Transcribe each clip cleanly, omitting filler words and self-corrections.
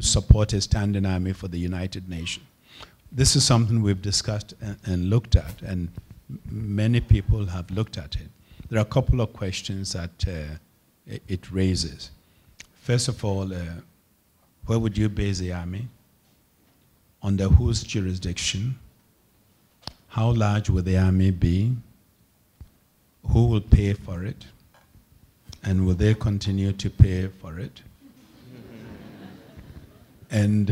support a standing army for the United Nations. This is something we've discussed and looked at, and many people have looked at it. There are a couple of questions that it raises. First of all, where would you base the army? Under whose jurisdiction? How large will the army be? Who will pay for it? And will they continue to pay for it? And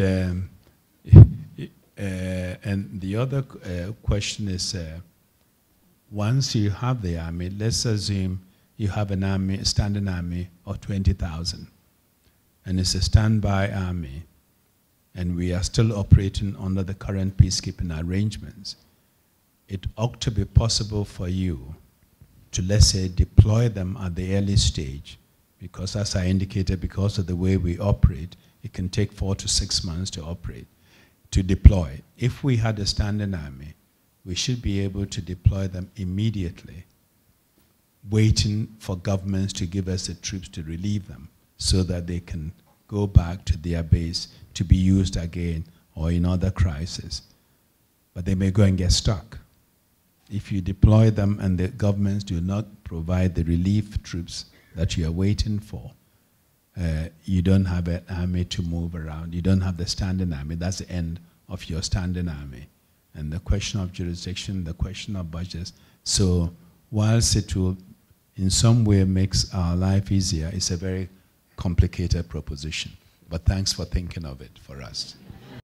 the other question is, once you have the army, let's assume you have an army, a standing army of 20,000, and it's a standby army, and we are still operating under the current peacekeeping arrangements. It ought to be possible for you to, let's say, deploy them at the early stage, because as I indicated, because of the way we operate, it can take 4 to 6 months to operate, to deploy. If we had a standing army, we should be able to deploy them immediately, waiting for governments to give us the troops to relieve them so that they can go back to their base to be used again or in other crises. But they may go and get stuck. If you deploy them and the governments do not provide the relief troops that you are waiting for, you don't have an army to move around. You don't have the standing army. That's the end of your standing army. And the question of jurisdiction, the question of budgets. So whilst it will in some way makes our life easier, it's a very complicated proposition. But thanks for thinking of it for us.